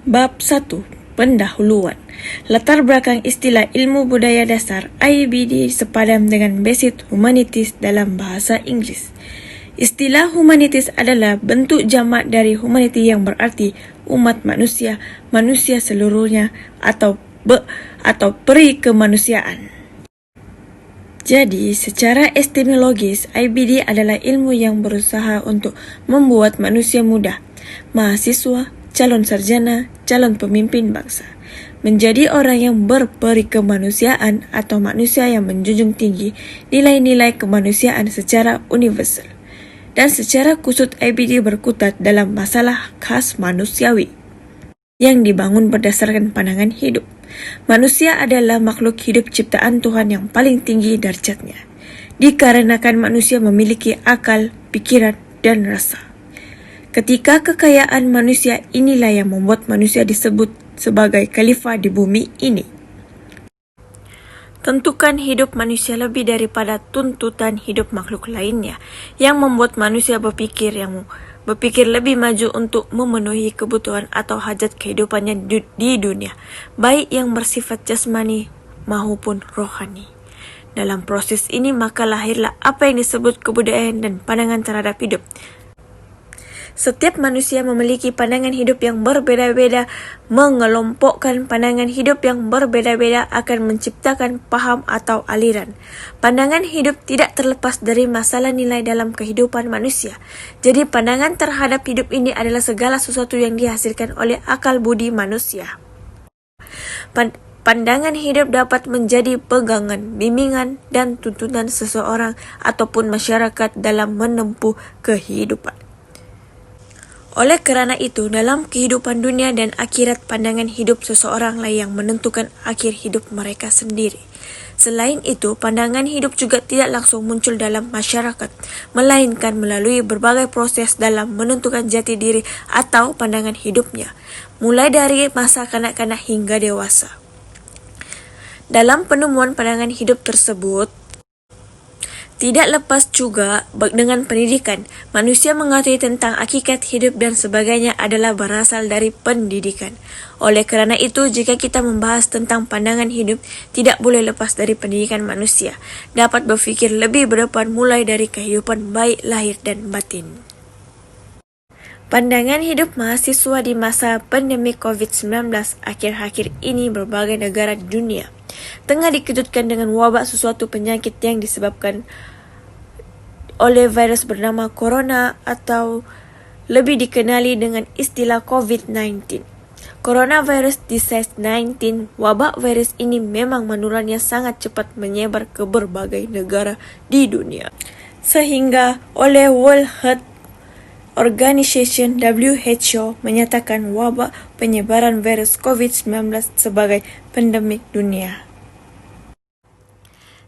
Bab 1. Pendahuluan. Latar belakang istilah ilmu budaya dasar IBD sepadan dengan Basic Humanities dalam bahasa Inggris. Istilah humanities adalah bentuk jamak dari humanity yang berarti umat manusia, manusia seluruhnya, atau peri kemanusiaan. Jadi, secara epistemologis, IBD adalah ilmu yang berusaha untuk membuat manusia muda, mahasiswa, calon sarjana, calon pemimpin bangsa, menjadi orang yang berperi kemanusiaan atau manusia yang menjunjung tinggi nilai-nilai kemanusiaan secara universal. Dan secara khusus IBD berkutat dalam masalah khas manusiawi yang dibangun berdasarkan pandangan hidup. Manusia adalah makhluk hidup ciptaan Tuhan yang paling tinggi derajatnya, dikarenakan manusia memiliki akal, pikiran, dan rasa. Ketika kekayaan manusia inilah yang membuat manusia disebut sebagai khalifah di bumi ini. Tentukan hidup manusia lebih daripada tuntutan hidup makhluk lainnya, yang membuat manusia berpikir lebih maju untuk memenuhi kebutuhan atau hajat kehidupannya di dunia, baik yang bersifat jasmani maupun rohani. Dalam proses ini maka lahirlah apa yang disebut kebudayaan dan pandangan terhadap hidup. Setiap manusia memiliki pandangan hidup yang berbeda-beda. Mengelompokkan pandangan hidup yang berbeda-beda akan menciptakan paham atau aliran. Pandangan hidup tidak terlepas dari masalah nilai dalam kehidupan manusia. Jadi pandangan terhadap hidup ini adalah segala sesuatu yang dihasilkan oleh akal budi manusia. Pandangan hidup dapat menjadi pegangan, bimbingan, dan tuntunan seseorang ataupun masyarakat dalam menempuh kehidupan. Oleh kerana itu, dalam kehidupan dunia dan akhirat, pandangan hidup seseorang lah yang menentukan akhir hidup mereka sendiri. Selain itu, pandangan hidup juga tidak langsung muncul dalam masyarakat, melainkan melalui berbagai proses dalam menentukan jati diri atau pandangan hidupnya, mulai dari masa kanak-kanak hingga dewasa. Dalam penemuan pandangan hidup tersebut, tidak lepas juga dengan pendidikan. Manusia mengetahui tentang hakikat hidup dan sebagainya adalah berasal dari pendidikan. Oleh kerana itu, jika kita membahas tentang pandangan hidup, tidak boleh lepas dari pendidikan manusia. Dapat berfikir lebih berdepan mulai dari kehidupan baik lahir dan batin. Pandangan hidup mahasiswa di masa pandemi COVID-19 akhir-akhir ini berbagai negara di dunia tengah dikejutkan dengan wabak sesuatu penyakit yang disebabkan oleh virus bernama corona atau lebih dikenali dengan istilah COVID-19. Coronavirus disease 19, wabak virus ini memang menularnya sangat cepat menyebar ke berbagai negara di dunia. Sehingga oleh World Health Organization WHO menyatakan wabak penyebaran virus COVID-19 sebagai pandemik dunia.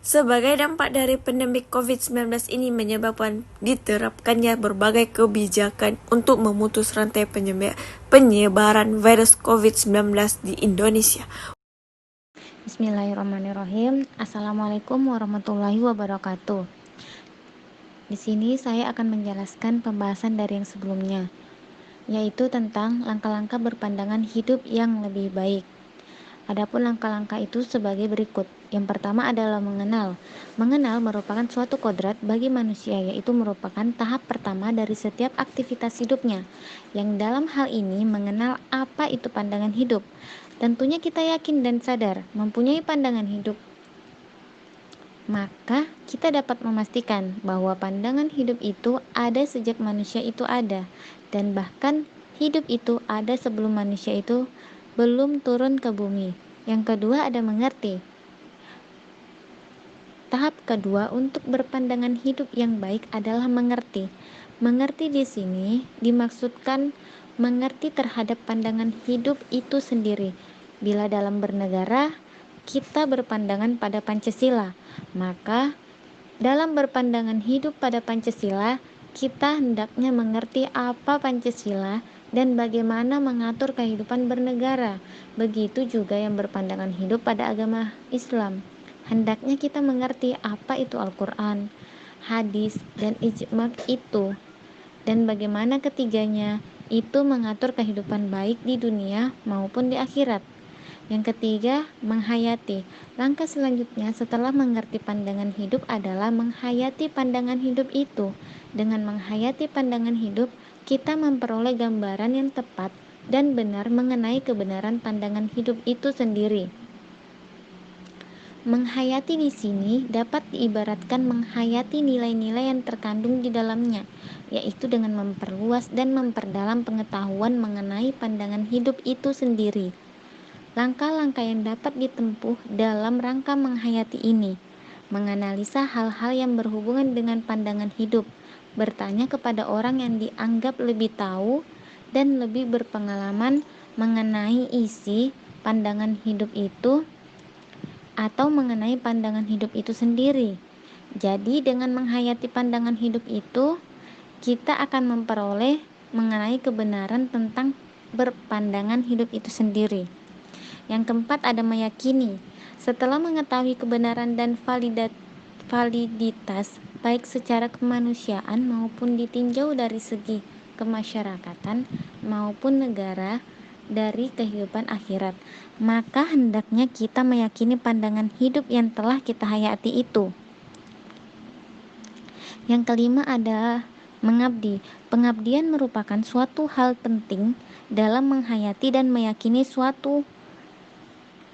Sebagai dampak dari pandemik COVID-19 ini menyebabkan diterapkannya berbagai kebijakan untuk memutus rantai penyebaran virus COVID-19 di Indonesia. Bismillahirrahmanirrahim. Assalamualaikum warahmatullahi wabarakatuh. Di sini saya akan menjelaskan pembahasan dari yang sebelumnya, yaitu tentang langkah-langkah berpandangan hidup yang lebih baik. Adapun langkah-langkah itu sebagai berikut. Yang pertama adalah mengenal. Mengenal merupakan suatu kodrat bagi manusia, yaitu merupakan tahap pertama dari setiap aktivitas hidupnya. Yang dalam hal ini mengenal apa itu pandangan hidup. Tentunya kita yakin dan sadar mempunyai pandangan hidup. Maka kita dapat memastikan bahwa pandangan hidup itu ada sejak manusia itu ada, dan bahkan hidup itu ada sebelum manusia itu belum turun ke bumi. Yang kedua ada mengerti. Tahap kedua untuk berpandangan hidup yang baik adalah mengerti. Mengerti di sini dimaksudkan mengerti terhadap pandangan hidup itu sendiri. Bila dalam bernegara kita berpandangan pada Pancasila, maka dalam berpandangan hidup pada Pancasila kita hendaknya mengerti apa Pancasila dan bagaimana mengatur kehidupan bernegara. Begitu juga yang berpandangan hidup pada agama Islam. Hendaknya kita mengerti apa itu Al-Quran, hadis, dan ijma' itu, dan bagaimana ketiganya itu mengatur kehidupan baik di dunia maupun di akhirat. Yang ketiga, menghayati. Langkah selanjutnya setelah mengerti pandangan hidup adalah menghayati pandangan hidup itu. Dengan menghayati pandangan hidup, kita memperoleh gambaran yang tepat dan benar mengenai kebenaran pandangan hidup itu sendiri. Menghayati di sini dapat diibaratkan menghayati nilai-nilai yang terkandung di dalamnya, yaitu dengan memperluas dan memperdalam pengetahuan mengenai pandangan hidup itu sendiri. Langkah-langkah yang dapat ditempuh dalam rangka menghayati ini: menganalisa hal-hal yang berhubungan dengan pandangan hidup, bertanya kepada orang yang dianggap lebih tahu dan lebih berpengalaman mengenai isi pandangan hidup itu atau mengenai pandangan hidup itu sendiri. Jadi dengan menghayati pandangan hidup itu, kita akan memperoleh mengenai kebenaran tentang berpandangan hidup itu sendiri. Yang keempat ada meyakini. Setelah mengetahui kebenaran dan validitas baik secara kemanusiaan maupun ditinjau dari segi kemasyarakatan maupun negara dari kehidupan akhirat, maka hendaknya kita meyakini pandangan hidup yang telah kita hayati itu. Yang kelima adalah mengabdi. Pengabdian merupakan suatu hal penting dalam menghayati dan meyakini suatu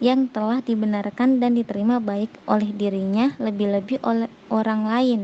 yang telah dibenarkan dan diterima baik oleh dirinya, lebih-lebih oleh orang lain.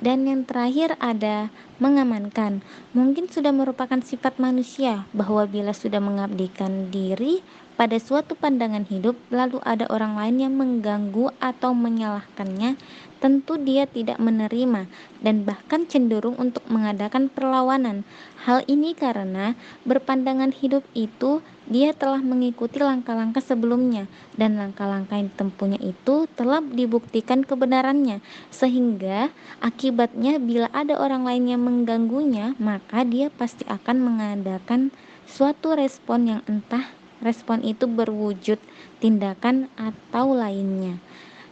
Dan yang terakhir ada mengamankan. Mungkin sudah merupakan sifat manusia bahwa bila sudah mengabdikan diri pada suatu pandangan hidup, lalu ada orang lain yang mengganggu atau menyalahkannya, tentu dia tidak menerima dan bahkan cenderung untuk mengadakan perlawanan. Hal ini karena berpandangan hidup itu dia telah mengikuti langkah-langkah sebelumnya, dan langkah-langkah yang ditempuhnya itu telah dibuktikan kebenarannya, sehingga akibatnya bila ada orang lain yang mengganggunya, maka dia pasti akan mengadakan suatu respon yang entah respon itu berwujud tindakan atau lainnya.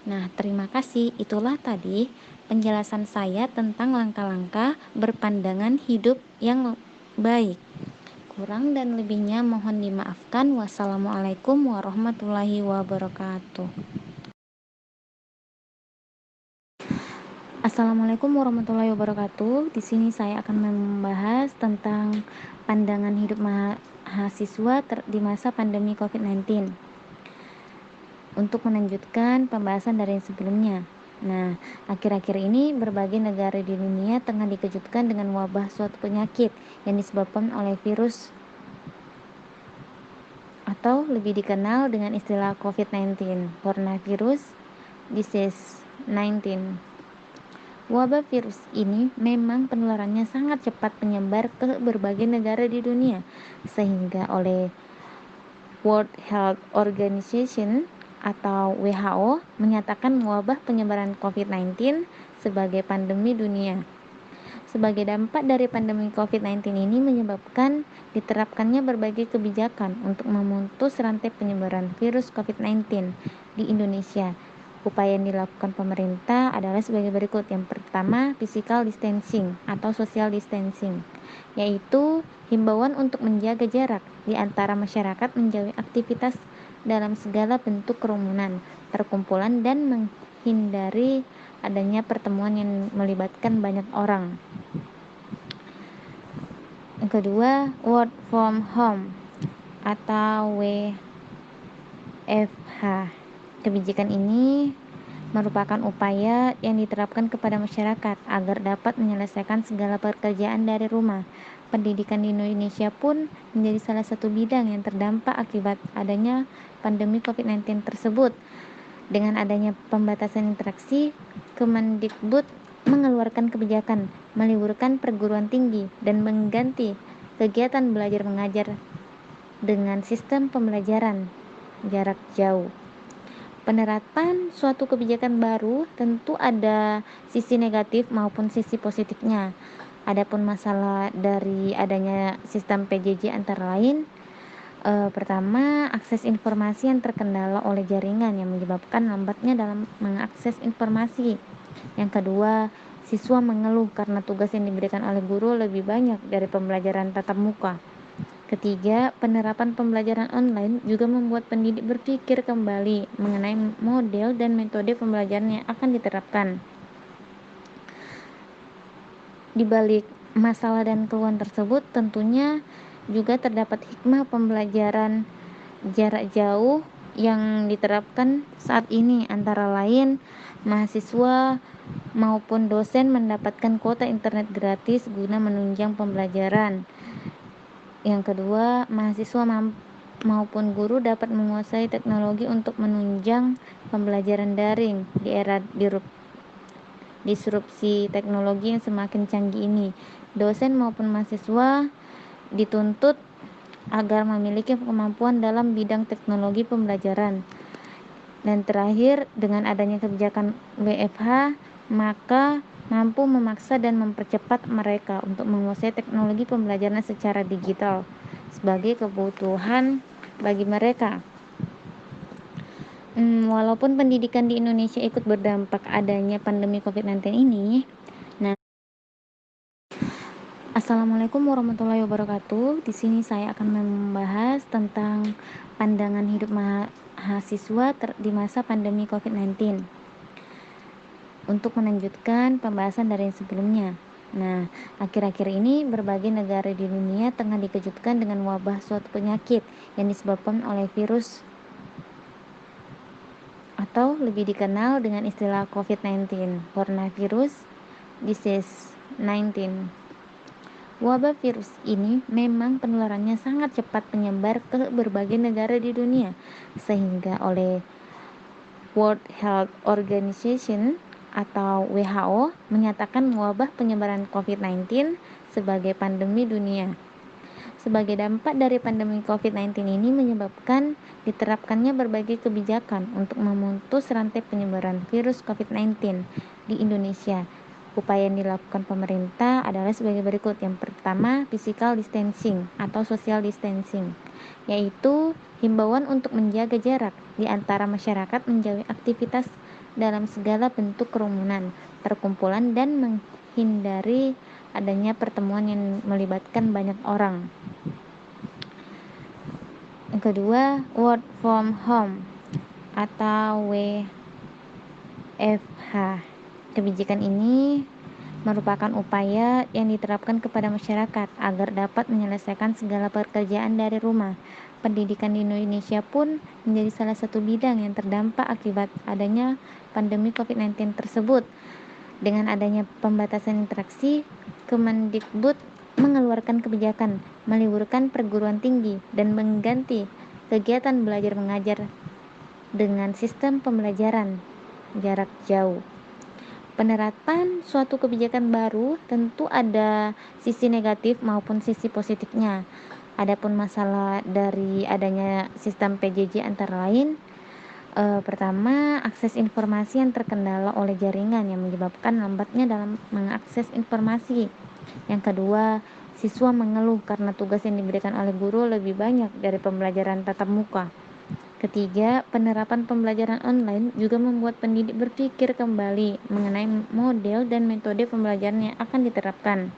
Nah, terima kasih. Itulah tadi penjelasan saya tentang langkah-langkah berpandangan hidup yang baik. Kurang dan lebihnya mohon dimaafkan. Wassalamualaikum warahmatullahi wabarakatuh. Assalamualaikum warahmatullahi wabarakatuh. Di sini saya akan membahas tentang pandangan hidup mahasiswa di masa pandemi COVID-19. Untuk melanjutkan pembahasan dari yang sebelumnya. Nah, akhir-akhir ini berbagai negara di dunia tengah dikejutkan dengan wabah suatu penyakit yang disebabkan oleh virus atau lebih dikenal dengan istilah COVID-19, Coronavirus Disease 19. Wabah virus ini memang penularannya sangat cepat menyebar ke berbagai negara di dunia, sehingga oleh World Health Organization atau WHO menyatakan wabah penyebaran COVID-19 sebagai pandemi dunia. Sebagai dampak dari pandemi COVID-19 ini menyebabkan diterapkannya berbagai kebijakan untuk memutus rantai penyebaran virus COVID-19 di Indonesia. Upaya yang dilakukan pemerintah adalah sebagai berikut. Yang pertama, physical distancing atau social distancing, yaitu himbauan untuk menjaga jarak di antara masyarakat, menjauhi aktivitas dalam segala bentuk kerumunan, perkumpulan, dan menghindari adanya pertemuan yang melibatkan banyak orang. Yang kedua, work from home atau WFH. Kebijakan ini merupakan upaya yang diterapkan kepada masyarakat agar dapat menyelesaikan segala pekerjaan dari rumah. Pendidikan di Indonesia pun menjadi salah satu bidang yang terdampak akibat adanya pandemi COVID-19 tersebut. Dengan adanya pembatasan interaksi, Kemendikbud mengeluarkan kebijakan meliburkan perguruan tinggi dan mengganti kegiatan belajar mengajar dengan sistem pembelajaran jarak jauh. Penerapan suatu kebijakan baru tentu ada sisi negatif maupun sisi positifnya. Adapun masalah dari adanya sistem PJJ antara lain, pertama, akses informasi yang terkendala oleh jaringan yang menyebabkan lambatnya dalam mengakses informasi. Yang kedua, Siswa mengeluh karena tugas yang diberikan oleh guru lebih banyak dari pembelajaran tatap muka. Ketiga, penerapan pembelajaran online juga membuat pendidik berpikir kembali mengenai model dan metode pembelajaran yang akan diterapkan. Di balik masalah dan keluhan tersebut, tentunya juga terdapat hikmah pembelajaran jarak jauh yang diterapkan saat ini, antara lain mahasiswa maupun dosen mendapatkan kuota internet gratis guna menunjang pembelajaran. Yang kedua, mahasiswa maupun guru dapat menguasai teknologi untuk menunjang pembelajaran daring di era disrupsi teknologi yang semakin canggih ini. Dosen maupun mahasiswa dituntut agar memiliki kemampuan dalam bidang teknologi pembelajaran. Dan terakhir, dengan adanya kebijakan WFH, maka mampu memaksa dan mempercepat mereka untuk menguasai teknologi pembelajaran secara digital sebagai kebutuhan bagi mereka. Walaupun pendidikan di Indonesia ikut berdampak adanya pandemi COVID-19 ini. Nah, Assalamualaikum warahmatullahi wabarakatuh. Di sini saya akan membahas tentang pandangan hidup mahasiswa di masa pandemi COVID-19. Untuk melanjutkan pembahasan dari yang sebelumnya. Nah, akhir-akhir ini berbagai negara di dunia tengah dikejutkan dengan wabah suatu penyakit yang disebabkan oleh virus atau lebih dikenal dengan istilah COVID-19, Coronavirus Disease 19. Wabah virus ini memang penularannya sangat cepat menyebar ke berbagai negara di dunia, sehingga oleh World Health Organization atau WHO menyatakan wabah penyebaran COVID-19 sebagai pandemi dunia. Sebagai dampak dari pandemi COVID-19 ini menyebabkan diterapkannya berbagai kebijakan untuk memutus rantai penyebaran virus COVID-19 di Indonesia. Upaya yang dilakukan pemerintah adalah sebagai berikut. Yang pertama, physical distancing atau social distancing, yaitu himbauan untuk menjaga jarak di antara masyarakat, menjauhi aktivitas dalam segala bentuk kerumunan, perkumpulan, dan menghindari adanya pertemuan yang melibatkan banyak orang. Yang kedua, work from home atau WFH. Kebijakan ini merupakan upaya yang diterapkan kepada masyarakat agar dapat menyelesaikan segala pekerjaan dari rumah. Pendidikan di Indonesia pun menjadi salah satu bidang yang terdampak akibat adanya pandemi COVID-19 tersebut. Dengan adanya pembatasan interaksi, Kemendikbud mengeluarkan kebijakan meliburkan perguruan tinggi dan mengganti kegiatan belajar mengajar dengan sistem pembelajaran jarak jauh. Penerapan suatu kebijakan baru tentu ada sisi negatif maupun sisi positifnya. Adapun masalah dari adanya sistem PJJ antara lain, pertama, akses informasi yang terkendala oleh jaringan yang menyebabkan lambatnya dalam mengakses informasi. Yang kedua, siswa mengeluh karena tugas yang diberikan oleh guru lebih banyak dari pembelajaran tatap muka. Ketiga, penerapan pembelajaran online juga membuat pendidik berpikir kembali mengenai model dan metode pembelajaran yang akan diterapkan.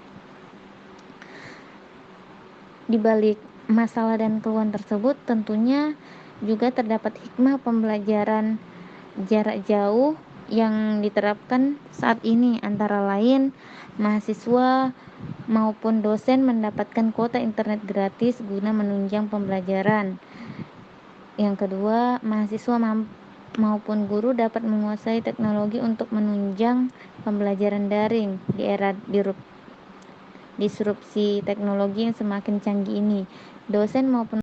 Di balik masalah dan keluhan tersebut, tentunya juga terdapat hikmah pembelajaran jarak jauh yang diterapkan saat ini, antara lain mahasiswa maupun dosen mendapatkan kuota internet gratis guna menunjang pembelajaran. Yang kedua, mahasiswa maupun guru dapat menguasai teknologi untuk menunjang pembelajaran daring di era disrupsi teknologi yang semakin canggih ini. Dosen maupun